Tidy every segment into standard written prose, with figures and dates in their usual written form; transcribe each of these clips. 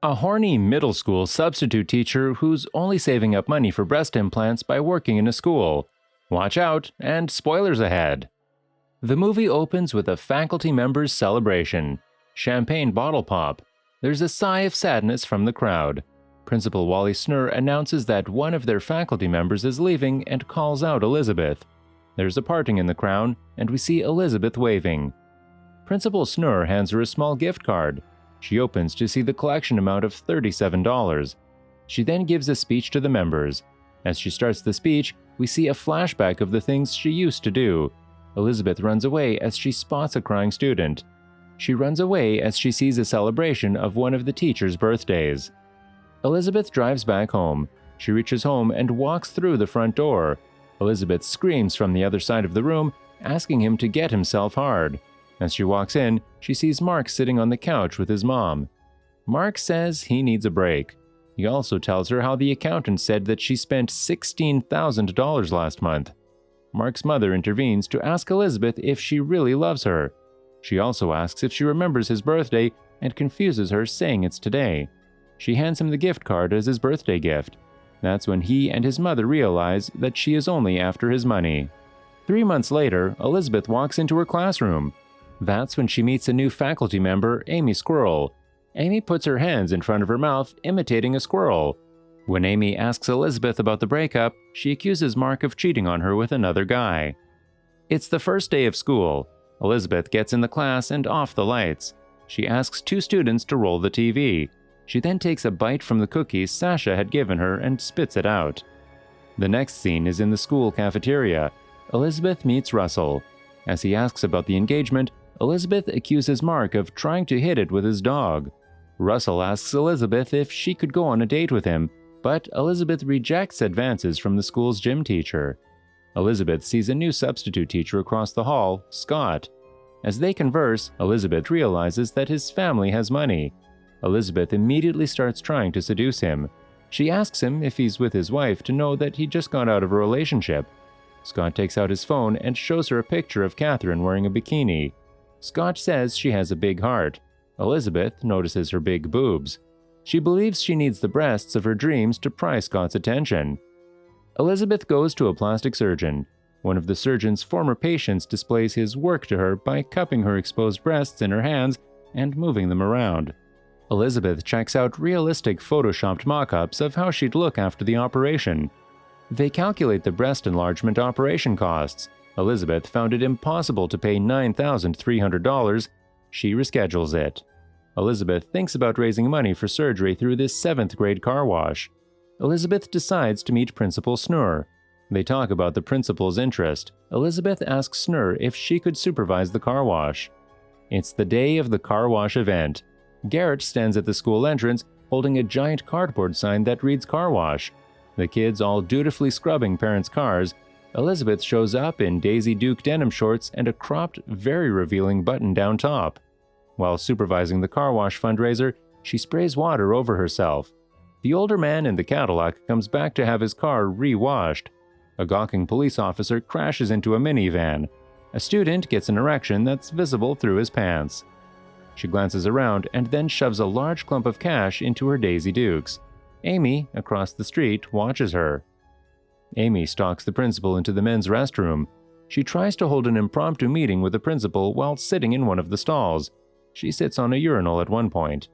A horny middle school substitute teacher who's only saving up money for breast implants by working in a school. Watch out, and spoilers ahead. The movie opens with a faculty member's celebration. Champagne bottle pop. There's a sigh of sadness from the crowd. Principal Wally Snurr announces that one of their faculty members is leaving and calls out Elizabeth. There's a parting in the crowd, and we see Elizabeth waving. Principal Snurr hands her a small gift card. She opens to see the collection amount of $37. She then gives a speech to the members. As she starts the speech, we see a flashback of the things she used to do. Elizabeth runs away as she spots a crying student. She runs away as she sees a celebration of one of the teacher's birthdays. Elizabeth drives back home. She reaches home and walks through the front door. Elizabeth screams from the other side of the room, asking him to get himself hard. As she walks in, she sees Mark sitting on the couch with his mom. Mark says he needs a break. He also tells her how the accountant said that she spent $16,000 last month. Mark's mother intervenes to ask Elizabeth if she really loves her. She also asks if she remembers his birthday and confuses her, saying it's today. She hands him the gift card as his birthday gift. That's when he and his mother realize that she is only after his money. 3 months later, Elizabeth walks into her classroom. That's when she meets a new faculty member, Amy Squirrel. Amy puts her hands in front of her mouth, imitating a squirrel. When Amy asks Elizabeth about the breakup, she accuses Mark of cheating on her with another guy. It's the first day of school. Elizabeth gets in the class and off the lights. She asks 2 students to roll the TV. She then takes a bite from the cookies Sasha had given her and spits it out. The next scene is in the school cafeteria. Elizabeth meets Russell. As he asks about the engagement, Elizabeth accuses Mark of trying to hit it with his dog. Russell asks Elizabeth if she could go on a date with him, but Elizabeth rejects advances from the school's gym teacher. Elizabeth sees a new substitute teacher across the hall, Scott. As they converse, Elizabeth realizes that his family has money. Elizabeth immediately starts trying to seduce him. She asks him if he's with his wife to know that he just got out of a relationship. Scott takes out his phone and shows her a picture of Catherine wearing a bikini. Scott says she has a big heart. Elizabeth notices her big boobs. She believes she needs the breasts of her dreams to pry Scott's attention. Elizabeth goes to a plastic surgeon. One of the surgeon's former patients displays his work to her by cupping her exposed breasts in her hands and moving them around. Elizabeth checks out realistic photoshopped mock-ups of how she'd look after the operation. They calculate the breast enlargement operation costs. Elizabeth found it impossible to pay $9,300. She reschedules it. Elizabeth thinks about raising money for surgery through this 7th grade car wash. Elizabeth decides to meet Principal Snurr. They talk about the principal's interest. Elizabeth asks Snurr if she could supervise the car wash. It's the day of the car wash event. Garrett stands at the school entrance holding a giant cardboard sign that reads car wash. The kids all dutifully scrubbing parents' cars. Elizabeth shows up in Daisy Duke denim shorts and a cropped, very revealing button-down top. While supervising the car wash fundraiser, she sprays water over herself. The older man in the Cadillac comes back to have his car re-washed. A gawking police officer crashes into a minivan. A student gets an erection that's visible through his pants. She glances around and then shoves a large clump of cash into her Daisy Dukes. Amy, across the street, watches her. Amy stalks the principal into the men's restroom. She tries to hold an impromptu meeting with the principal while sitting in one of the stalls. She sits on a urinal at one point.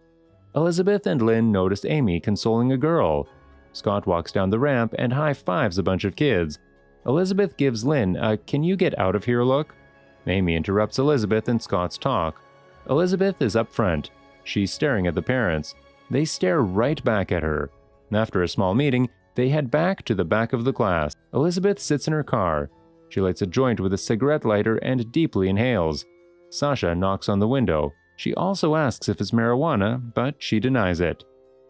Elizabeth and Lynn notice Amy consoling a girl. Scott walks down the ramp and high-fives a bunch of kids. Elizabeth gives Lynn a "can you get out of here" look. Amy interrupts Elizabeth and Scott's talk. Elizabeth is up front. She's staring at the parents. They stare right back at her. After a small meeting, they head back to the back of the class. Elizabeth sits in her car. She lights a joint with a cigarette lighter and deeply inhales. Sasha knocks on the window. She also asks if it's marijuana, but she denies it.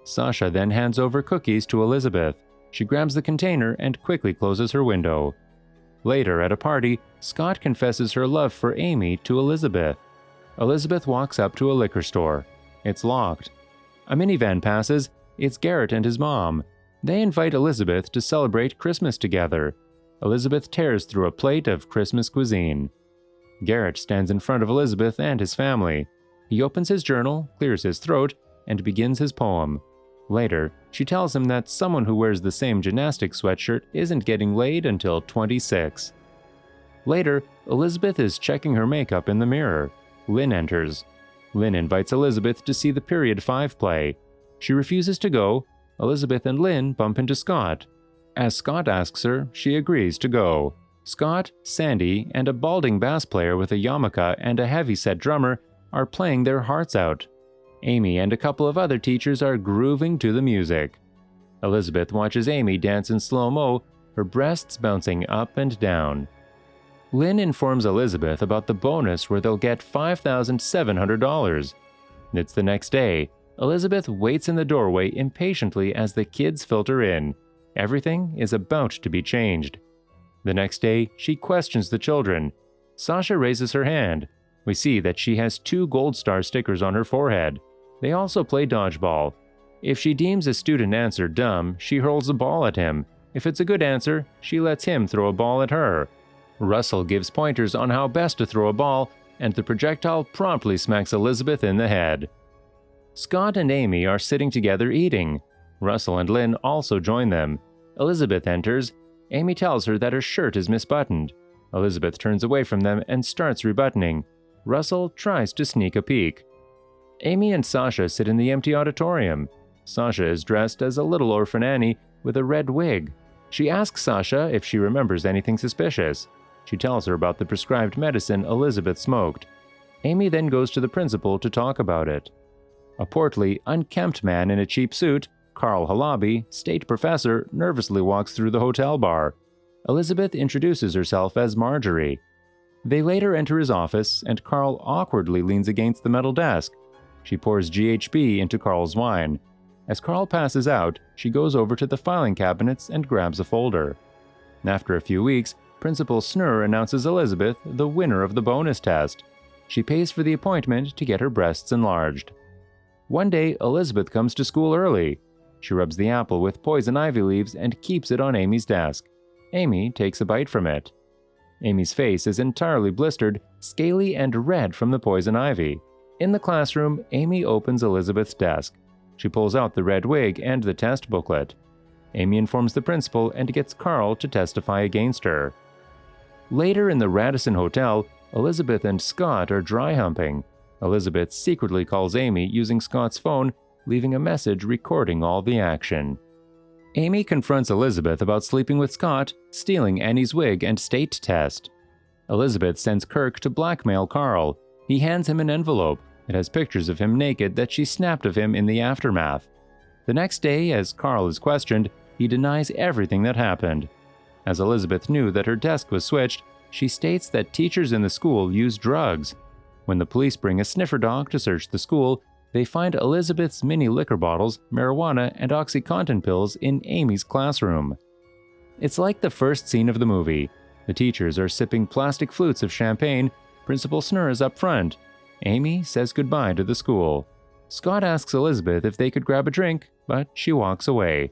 Sasha then hands over cookies to Elizabeth. She grabs the container and quickly closes her window. Later, at a party, Scott confesses her love for Amy to Elizabeth. Elizabeth walks up to a liquor store. It's locked. A minivan passes. It's Garrett and his mom. They invite Elizabeth to celebrate Christmas together. Elizabeth tears through a plate of Christmas cuisine. Garrett stands in front of Elizabeth and his family. He opens his journal, clears his throat, and begins his poem. Later, she tells him that someone who wears the same gymnastics sweatshirt isn't getting laid until 26. Later, Elizabeth is checking her makeup in the mirror. Lynn enters. Lynn invites Elizabeth to see the Period 5 play. She refuses to go. Elizabeth and Lynn bump into Scott. As Scott asks her, she agrees to go. Scott, Sandy, and a balding bass player with a yarmulke and a heavy-set drummer are playing their hearts out. Amy and a couple of other teachers are grooving to the music. Elizabeth watches Amy dance in slow-mo, her breasts bouncing up and down. Lynn informs Elizabeth about the bonus where they'll get $5,700. It's the next day. Elizabeth waits in the doorway impatiently as the kids filter in. Everything is about to be changed. The next day, she questions the children. Sasha raises her hand. We see that she has 2 gold star stickers on her forehead. They also play dodgeball. If she deems a student answer dumb, she hurls a ball at him. If it's a good answer, she lets him throw a ball at her. Russell gives pointers on how best to throw a ball, and the projectile promptly smacks Elizabeth in the head. Scott and Amy are sitting together eating. Russell and Lynn also join them. Elizabeth enters. Amy tells her that her shirt is misbuttoned. Elizabeth turns away from them and starts rebuttoning. Russell tries to sneak a peek. Amy and Sasha sit in the empty auditorium. Sasha is dressed as a little orphan Annie with a red wig. She asks Sasha if she remembers anything suspicious. She tells her about the prescribed medicine Elizabeth smoked. Amy then goes to the principal to talk about it. A portly, unkempt man in a cheap suit, Carl Halabi, state professor, nervously walks through the hotel bar. Elizabeth introduces herself as Marjorie. They later enter his office, and Carl awkwardly leans against the metal desk. She pours GHB into Carl's wine. As Carl passes out, she goes over to the filing cabinets and grabs a folder. After a few weeks, Principal Snurr announces Elizabeth the winner of the bonus test. She pays for the appointment to get her breasts enlarged. One day, Elizabeth comes to school early. She rubs the apple with poison ivy leaves and keeps it on Amy's desk. Amy takes a bite from it. Amy's face is entirely blistered, scaly and red from the poison ivy. In the classroom, Amy opens Elizabeth's desk. She pulls out the red wig and the test booklet. Amy informs the principal and gets Carl to testify against her. Later in the Radisson Hotel, Elizabeth and Scott are dry humping. Elizabeth secretly calls Amy using Scott's phone, leaving a message recording all the action. Amy confronts Elizabeth about sleeping with Scott, stealing Annie's wig and state test. Elizabeth sends Kirk to blackmail Carl. He hands him an envelope. It has pictures of him naked that she snapped of him in the aftermath. The next day, as Carl is questioned, he denies everything that happened. As Elizabeth knew that her desk was switched, she states that teachers in the school use drugs. When the police bring a sniffer dog to search the school, they find Elizabeth's mini liquor bottles, marijuana, and OxyContin pills in Amy's classroom. It's like the first scene of the movie. The teachers are sipping plastic flutes of champagne. Principal Snurr is up front. Amy says goodbye to the school. Scott asks Elizabeth if they could grab a drink, but she walks away.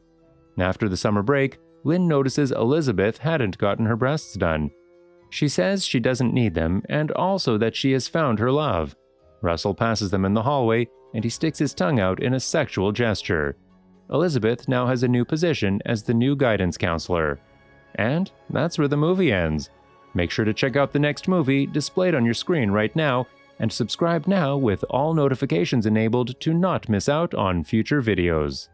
After the summer break, Lynn notices Elizabeth hadn't gotten her breasts done. She says she doesn't need them, and also that she has found her love. Russell passes them in the hallway, and he sticks his tongue out in a sexual gesture. Elizabeth now has a new position as the new guidance counselor. And that's where the movie ends. Make sure to check out the next movie displayed on your screen right now, and subscribe now with all notifications enabled to not miss out on future videos.